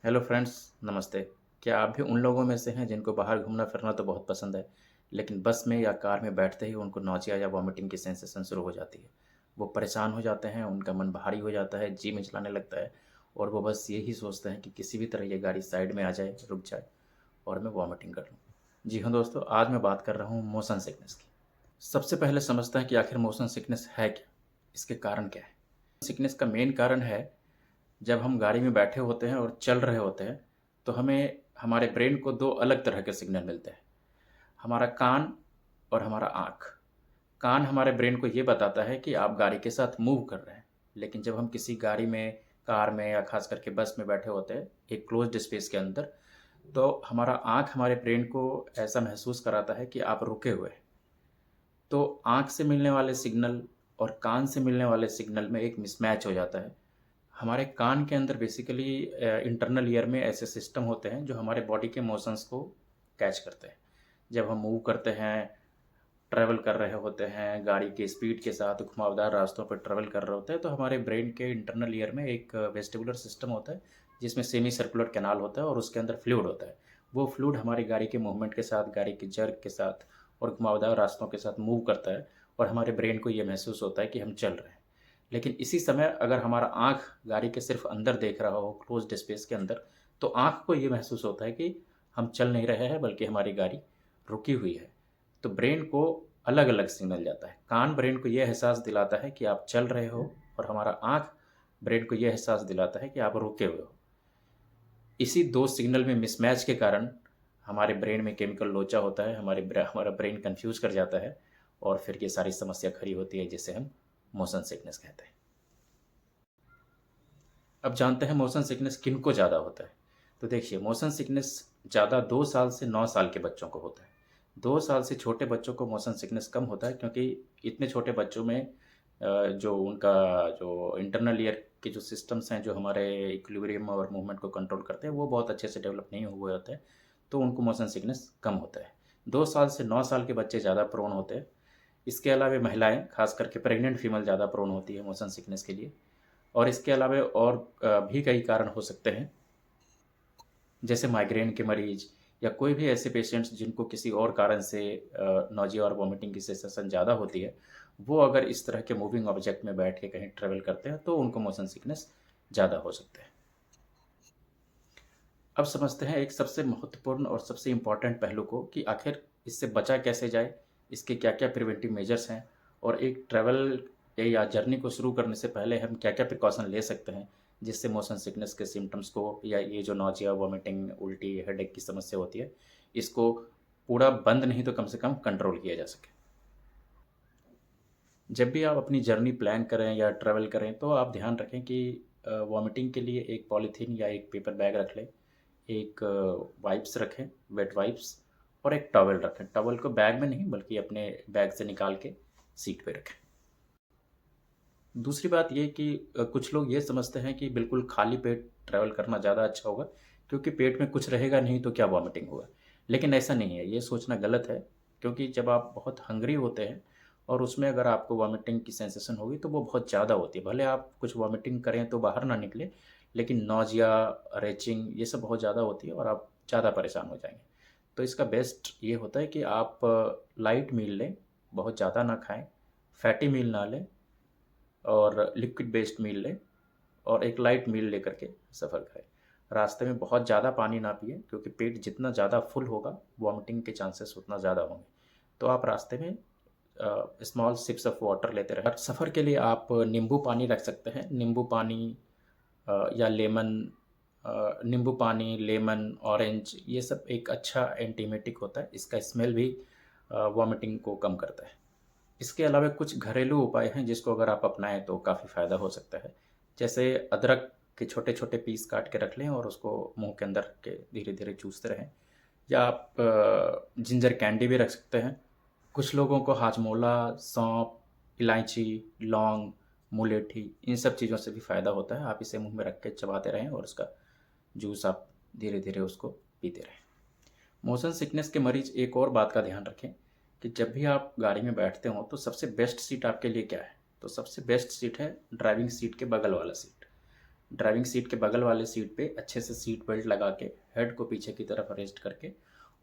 Hello friends, नमस्ते। क्या आप भी उन लोगों में से हैं जिनको बाहर घूमना फिरना तो बहुत पसंद है, लेकिन बस में या कार में बैठते ही उनको नौचिया या वॉमिटिंग की सेंसेशन शुरू हो जाती है। वो परेशान हो जाते हैं, उनका मन भारी हो जाता है, जी मिचलाने लगता है और वो बस यही सोचते हैं कि किसी भी तरह ये गाड़ी साइड में आ जाए, रुक जाए और मैं वॉमिटिंग कर लूँ। जी हाँ दोस्तों, आज मैं बात कर रहा हूँ मोशन सिकनेस की। सबसे पहले समझते हैं कि आखिर मोशन सिकनेस है क्या? इसके कारण क्या है? सिकनेस का मेन कारण है, जब हम गाड़ी में बैठे होते हैं और चल रहे होते हैं, तो हमें हमारे ब्रेन को 2 अलग तरह के सिग्नल मिलते हैं। हमारा कान और हमारा आँख। कान हमारे ब्रेन को ये बताता है कि आप गाड़ी के साथ मूव कर रहे हैं। लेकिन जब हम किसी गाड़ी में, कार में या ख़ास करके बस में बैठे होते हैं, एक क्लोज़्ड स्पेस के अंदर, तो हमारा आँख हमारे ब्रेन को ऐसा महसूस कराता है कि आप रुके हुए हैं। तो आँख से मिलने वाले सिग्नल और कान से मिलने वाले सिग्नल में एक मिसमैच हो जाता है। हमारे कान के अंदर बेसिकली इंटरनल ईयर में ऐसे सिस्टम होते हैं जो हमारे बॉडी के मोशंस को कैच करते हैं। जब हम मूव करते हैं, ट्रैवल कर रहे होते हैं, गाड़ी की स्पीड के साथ घुमावदार रास्तों पर ट्रैवल कर रहे होते हैं, तो हमारे ब्रेन के इंटरनल ईयर में एक वेस्टिबुलर सिस्टम होता है, जिसमें सेमी सर्कुलर कैनाल होता है और उसके अंदर फ्लूइड होता है। वो फ्लूइड हमारी गाड़ी के मूवमेंट के साथ, गाड़ी की जर्क के साथ और घुमावदार रास्तों के साथ मूव करता है और हमारे ब्रेन को ये महसूस होता है कि हम चल रहे हैं। लेकिन इसी समय अगर हमारा आँख गाड़ी के सिर्फ अंदर देख रहा हो, क्लोज्ड स्पेस के अंदर, तो आँख को ये महसूस होता है कि हम चल नहीं रहे हैं, बल्कि हमारी गाड़ी रुकी हुई है। तो ब्रेन को अलग-अलग सिग्नल जाता है। कान ब्रेन को ये एहसास दिलाता है कि आप चल रहे हो और हमारा आँख ब्रेन को ये एहसास दिलाता है कि आप रुके हुए हो। इसी 2 सिग्नल में मिसमैच के कारण हमारे ब्रेन में केमिकल लोचा होता है, हमारा ब्रेन कन्फ्यूज़ कर जाता है और फिर ये सारी समस्या खड़ी होती है, जिसे हम मोशन सिकनेस कहते हैं। अब जानते हैं मोशन सिकनेस किनको ज़्यादा होता है। तो देखिए, मोशन सिकनेस ज़्यादा 2 साल से 9 साल के बच्चों को होता है। 2 साल से छोटे बच्चों को मोशन सिकनेस कम होता है, क्योंकि इतने छोटे बच्चों में जो उनका जो इंटरनल ईयर के जो सिस्टम्स हैं, जो हमारे इक्विलिब्रियम और मूवमेंट को कंट्रोल करते हैं, वो बहुत अच्छे से डेवलप नहीं हुए होते हैं, तो उनको मोशन सिकनेस कम होता है। 2 साल से 9 साल के बच्चे ज़्यादा प्रोन होते हैं। इसके अलावा महिलाएँ, खास करके प्रेग्नेंट फीमेल ज़्यादा प्रोन होती है मोशन सिकनेस के लिए। और इसके अलावा और भी कई कारण हो सकते हैं, जैसे माइग्रेन के मरीज या कोई भी ऐसे पेशेंट्स जिनको किसी और कारण से नौजिया और वॉमिटिंग की सेंसेशन ज़्यादा होती है, वो अगर इस तरह के मूविंग ऑब्जेक्ट में बैठ के कहीं ट्रेवल करते हैं, तो उनको मोशन सिकनेस ज़्यादा हो सकते हैं। अब समझते हैं एक सबसे महत्वपूर्ण और सबसे इम्पोर्टेंट पहलू को, कि आखिर इससे बचा कैसे जाए, इसके क्या-क्या प्रिवेंटिव मेजर्स हैं और एक ट्रैवल या जर्नी को शुरू करने से पहले हम क्या-क्या प्रिकॉशन ले सकते हैं, जिससे मोशन सिकनेस के सिम्पटम्स को या ये जो नौजिया, वॉमिटिंग, उल्टी, हेडेक की समस्या होती है, इसको पूरा बंद नहीं तो कम से कम कंट्रोल किया जा सके। जब भी आप अपनी जर्नी प्लान करें या ट्रैवल करें, तो आप ध्यान रखें कि वॉमिटिंग के लिए एक पॉलीथीन या एक पेपर बैग रख लें, एक वाइप्स रखें, वेट वाइप्स, और एक टॉवल रखें। टॉवल को बैग में नहीं, बल्कि अपने बैग से निकाल के सीट पे रखें। दूसरी बात ये कि कुछ लोग ये समझते हैं कि बिल्कुल खाली पेट ट्रैवल करना ज़्यादा अच्छा होगा, क्योंकि पेट में कुछ रहेगा नहीं तो क्या वॉमिटिंग होगा। लेकिन ऐसा नहीं है, ये सोचना गलत है, क्योंकि जब आप बहुत हंग्री होते हैं और उसमें अगर आपको वॉमिटिंग की सेंसेशन होगी, तो वो बहुत ज़्यादा होती है। भले आप कुछ वॉमिटिंग करें तो बाहर ना निकले, लेकिन नौजिया, रेचिंग, ये सब बहुत ज़्यादा होती है और आप ज़्यादा परेशान हो जाएँगे। तो इसका बेस्ट ये होता है कि आप लाइट मील लें, बहुत ज़्यादा ना खाएँ, फैटी मील ना लें और लिक्विड बेस्ड मील लें और एक लाइट मील लेकर के सफ़र करें। रास्ते में बहुत ज़्यादा पानी ना पिएँ, क्योंकि पेट जितना ज़्यादा फुल होगा, वॉमिटिंग के चांसेस उतना ज़्यादा होंगे। तो आप रास्ते में स्मॉल सिप्स ऑफ वाटर लेते रहें। और सफ़र के लिए आप नींबू पानी रख सकते हैं। नींबू पानी या लेमन, नींबू पानी, लेमन, ऑरेंज, ये सब एक अच्छा एंटीमेटिक होता है। इसका स्मेल भी वॉमिटिंग को कम करता है। इसके अलावा कुछ घरेलू उपाय हैं जिसको अगर आप अपनाएँ तो काफ़ी फ़ायदा हो सकता है। जैसे अदरक के छोटे-छोटे पीस काट के रख लें और उसको मुँह के अंदर के धीरे-धीरे चूसते रहें, या आप जिंजर कैंडी भी रख सकते हैं। कुछ लोगों को हाजमोला, सौंफ, इलायची, लौंग, मुलेठी, इन सब चीज़ों से भी फ़ायदा होता है। आप इसे मुँह में रख के चबाते रहें और उसका जूस आप धीरे-धीरे उसको पीते रहें। मोशन सिकनेस के मरीज़ एक और बात का ध्यान रखें, कि जब भी आप गाड़ी में बैठते हों, तो सबसे बेस्ट सीट आपके लिए क्या है? तो सबसे बेस्ट सीट है ड्राइविंग सीट के बगल वाला सीट। ड्राइविंग सीट के बगल वाले सीट पे अच्छे से सीट बेल्ट लगा के हेड को पीछे की तरफ रेस्ट करके,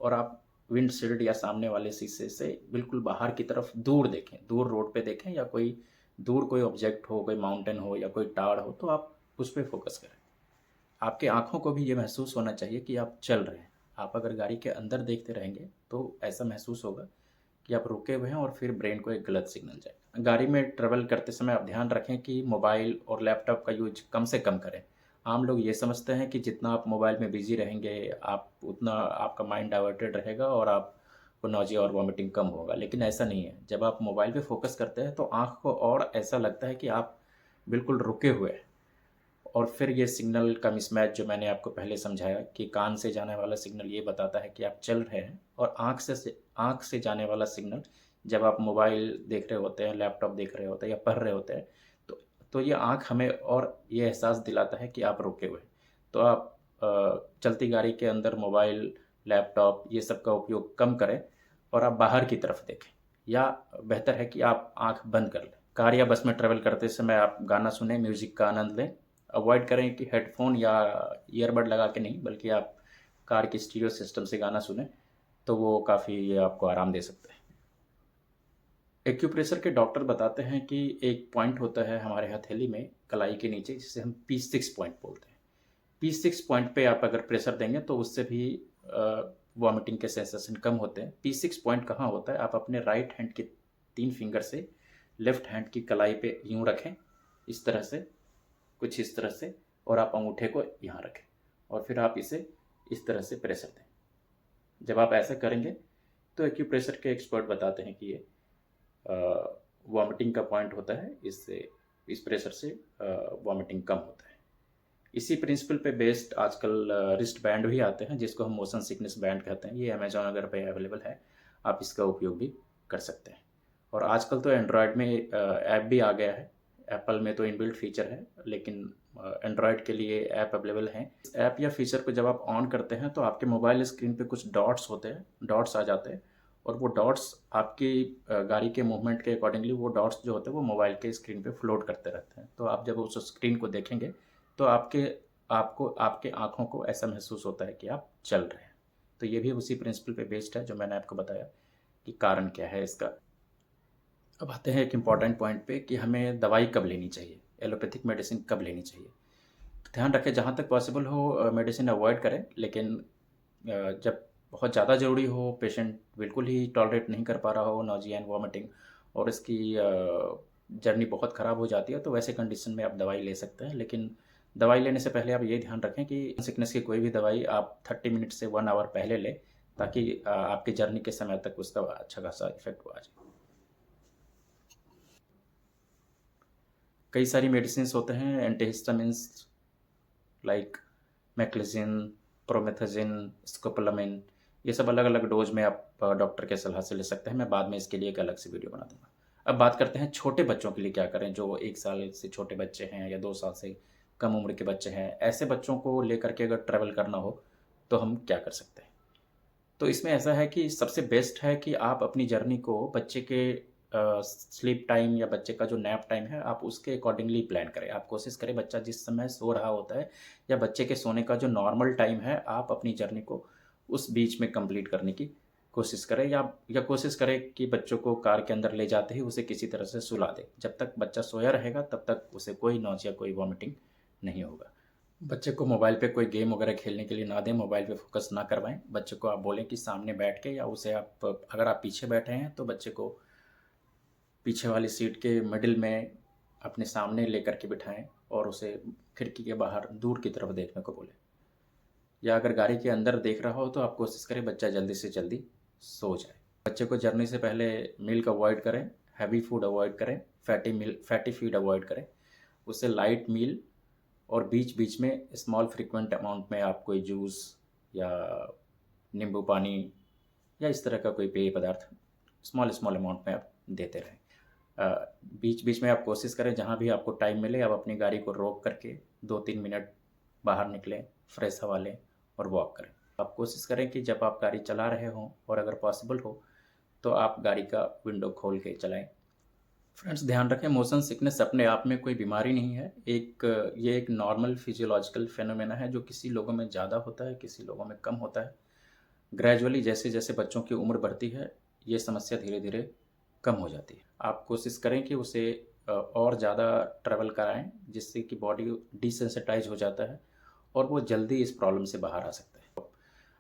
और आप विंडशील्ड या सामने वाले शीशे से बिल्कुल बाहर की तरफ दूर देखें, दूर रोड पे देखें, या कोई दूर कोई ऑब्जेक्ट हो, कोई माउंटेन हो या कोई टाड़ हो, तो आप उस पर फोकस करें। आपके आँखों को भी ये महसूस होना चाहिए कि आप चल रहे हैं। आप अगर गाड़ी के अंदर देखते रहेंगे तो ऐसा महसूस होगा कि आप रुके हुए हैं और फिर ब्रेन को एक गलत सिग्नल जाएगा। गाड़ी में ट्रैवल करते समय आप ध्यान रखें कि मोबाइल और लैपटॉप का यूज कम से कम करें। आम लोग ये समझते हैं कि जितना आप मोबाइल में बिज़ी रहेंगे, आप उतना आपका माइंड डाइवर्टेड रहेगा और आपको नौजिया और वॉमिटिंग कम होगा, लेकिन ऐसा नहीं है। जब आप मोबाइल पे फ़ोकस करते हैं तो आँख को और ऐसा लगता है कि आप बिल्कुल रुके हुए हैं। और फिर ये सिग्नल का मिसमैच जो मैंने आपको पहले समझाया कि कान से जाने वाला सिग्नल ये बताता है कि आप चल रहे हैं, और आँख से जाने वाला सिग्नल जब आप मोबाइल देख रहे होते हैं, लैपटॉप देख रहे होते हैं या पढ़ रहे होते हैं, तो ये आँख हमें और ये एहसास दिलाता है कि आप रुके हुए हैं। तो आप चलती गाड़ी के अंदर मोबाइल, लैपटॉप ये सब का उपयोग कम करें और आप बाहर की तरफ देखें, या बेहतर है कि आप आँख बंद कर लें। कार या बस में ट्रैवल करते समय आप गाना सुनें, म्यूज़िक का आनंद लें। अवॉइड करें कि हेडफोन या ईयरबड लगा के नहीं, बल्कि आप कार की स्टीरियो सिस्टम से गाना सुनें, तो वो काफ़ी आपको आराम दे सकता है। एक्यूप्रेशर के डॉक्टर बताते हैं कि एक पॉइंट होता है हमारे हथेली में कलाई के नीचे, जिसे हम P6 पॉइंट बोलते हैं। P6 पॉइंट पे आप अगर प्रेशर देंगे तो उससे भी वॉमिटिंग के सेंसेशन कम होते हैं। P6 पॉइंट कहाँ होता है? आप अपने राइट हैंड के 3 फिंगर से लेफ्ट हैंड की कलाई पे यूँ रखें, इस तरह से, कुछ इस तरह से, और आप अंगूठे को यहाँ रखें और फिर आप इसे इस तरह से प्रेशर दें। जब आप ऐसा करेंगे तो एक्यूप्रेशर के एक्सपर्ट बताते हैं कि ये वॉमिटिंग का पॉइंट होता है, इससे इस प्रेशर से वॉमिटिंग कम होता है। इसी प्रिंसिपल पे बेस्ड आजकल रिस्ट बैंड भी आते हैं, जिसको हम मोशन सिकनेस बैंड कहते हैं। ये अमेजोन वगैरह पे अवेलेबल है, आप इसका उपयोग भी कर सकते हैं। और आजकल तो एंड्रॉयड में ऐप भी आ गया है। एप्पल में तो इनबिल्ट फीचर है, लेकिन एंड्रॉयड के लिए ऐप अवेलेबल हैं। इस ऐप या फीचर को जब आप ऑन करते हैं तो आपके मोबाइल स्क्रीन पे कुछ डॉट्स होते हैं, डॉट्स आ जाते हैं, और वो डॉट्स आपकी गाड़ी के मूवमेंट के अकॉर्डिंगली वो डॉट्स जो होते हैं वो मोबाइल के स्क्रीन पे फ्लोट करते रहते हैं। तो आप जब उस स्क्रीन को देखेंगे तो आपके आँखों को ऐसा महसूस होता है कि आप चल रहे हैं। तो ये भी उसी प्रिंसिपल पे बेस्ड है जो मैंने आपको बताया कि कारण क्या है इसका। अब आते हैं एक इम्पॉर्टेंट पॉइंट पे कि हमें दवाई कब लेनी चाहिए, एलोपैथिक मेडिसिन कब लेनी चाहिए। तो ध्यान रखें, जहाँ तक पॉसिबल हो मेडिसिन अवॉइड करें, लेकिन जब बहुत ज़्यादा ज़रूरी हो, पेशेंट बिल्कुल ही टॉलरेट नहीं कर पा रहा हो नॉजिया एंड वॉमिटिंग, और इसकी जर्नी बहुत ख़राब हो जाती है, तो वैसे कंडीशन में आप दवाई ले सकते हैं। लेकिन दवाई लेने से पहले आप ये ध्यान रखें कि सिकनेस की कोई भी दवाई आप 30 मिनट से 1 आवर पहले लें, ताकि आपकी जर्नी के समय तक उसका अच्छा खासा इफेक्ट आ जाए। कई सारी मेडिसिन होते हैं एंटीहिस्टामिन्स, लाइक मैक्लिजिन, प्रोमेथाजिन, स्कोपोलामिन। ये सब अलग अलग डोज में आप डॉक्टर के सलाह से ले सकते हैं। मैं बाद में इसके लिए एक अलग से वीडियो बना दूंगा। अब बात करते हैं छोटे बच्चों के लिए क्या करें, जो 1 साल से छोटे बच्चे हैं या 2 साल से कम उम्र के बच्चे हैं। ऐसे बच्चों को लेकर के अगर ट्रैवल करना हो तो हम क्या कर सकते हैं? तो इसमें ऐसा है कि सबसे बेस्ट है कि आप अपनी जर्नी को बच्चे के स्लीप टाइम या बच्चे का जो नैप टाइम है आप उसके अकॉर्डिंगली प्लान करें। आप कोशिश करें बच्चा जिस समय सो रहा होता है या बच्चे के सोने का जो नॉर्मल टाइम है, आप अपनी जर्नी को उस बीच में कंप्लीट करने की कोशिश करें, या कोशिश करें कि बच्चों को कार के अंदर ले जाते ही उसे किसी तरह से सुला दें। जब तक बच्चा सोया रहेगा तब तक उसे कोई नौजिया, कोई वॉमिटिंग नहीं होगा। बच्चे को मोबाइल पे कोई गेम वगैरह खेलने के लिए ना दें, मोबाइल पे फोकस ना करवाएं। बच्चे को आप बोलें कि सामने बैठ के, या उसे आप, अगर आप पीछे बैठे हैं तो बच्चे को पीछे वाली सीट के मिडिल में अपने सामने लेकर के बिठाएं और उसे खिड़की के बाहर दूर की तरफ देखने को बोलें। या अगर गाड़ी के अंदर देख रहा हो तो आप कोशिश करें बच्चा जल्दी से जल्दी सो जाए। बच्चे को जर्नी से पहले मिल्क अवॉइड करें, हैवी फूड अवॉइड करें, फैटी फीड अवॉइड करें। उससे लाइट मील और बीच बीच में स्मॉल फ्रीक्वेंट अमाउंट में आप कोई जूस या नींबू पानी या इस तरह का कोई पेय पदार्थ स्मॉल स्मॉल अमाउंट में आप देते रहें। बीच बीच में आप कोशिश करें जहाँ भी आपको टाइम मिले आप अपनी गाड़ी को रोक करके 2-3 मिनट बाहर निकलें, फ्रेश हवा लें और वॉक करें। आप कोशिश करें कि जब आप गाड़ी चला रहे हों और अगर पॉसिबल हो तो आप गाड़ी का विंडो खोल के चलाएं, फ्रेंड्स ध्यान रखें, मोशन सिकनेस अपने आप में कोई बीमारी नहीं है। ये एक नॉर्मल फिजियोलॉजिकल फेनोमेना है जो किसी लोगों में ज़्यादा होता है, किसी लोगों में कम होता है। ग्रेजुअली जैसे-जैसे बच्चों की उम्र बढ़ती है, ये समस्या धीरे-धीरे कम हो जाती है। आप कोशिश करें कि उसे और ज़्यादा ट्रैवल कराएँ, जिससे कि बॉडी डिसेंसिटाइज़ हो जाता है और वो जल्दी इस प्रॉब्लम से बाहर आ सकता है।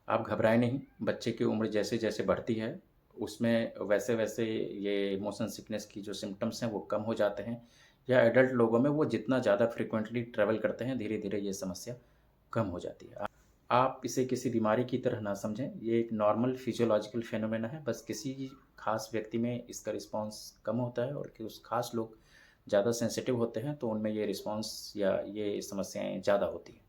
आप घबराएँ नहीं, बच्चे की उम्र जैसे-जैसे बढ़ती है, उसमें वैसे-वैसे ये मोशन सिकनेस की जो सिम्पटम्स हैं, वो कम हो जाते हैं या एडल्ट लोगों में वो जितना ज़्यादा फ्रीक्वेंटली ट्रैवल करते हैं, धीरे-धीरे ये समस्या कम हो जाती है। आप इसे किसी बीमारी की तरह ना समझें, ये एक नॉर्मल फिजियोलॉजिकल फेनोमेना है, बस किसी खास व्यक्ति में इसका रिस्पॉन्स कम होता है और कि उस खास लोग ज़्यादा सेंसिटिव होते हैं, तो उनमें ये रिस्पॉन्स या ये समस्याएँ ज़्यादा होती हैं।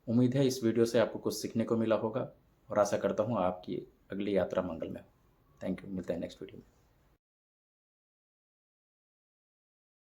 उम्मीद है इस वीडियो से आपको कुछ सीखने को मिला होगा और आशा करता हूँ आपकी अगली यात्रा मंगलमय हो। थैंक यू, मिलते हैं नेक्स्ट वीडियो में।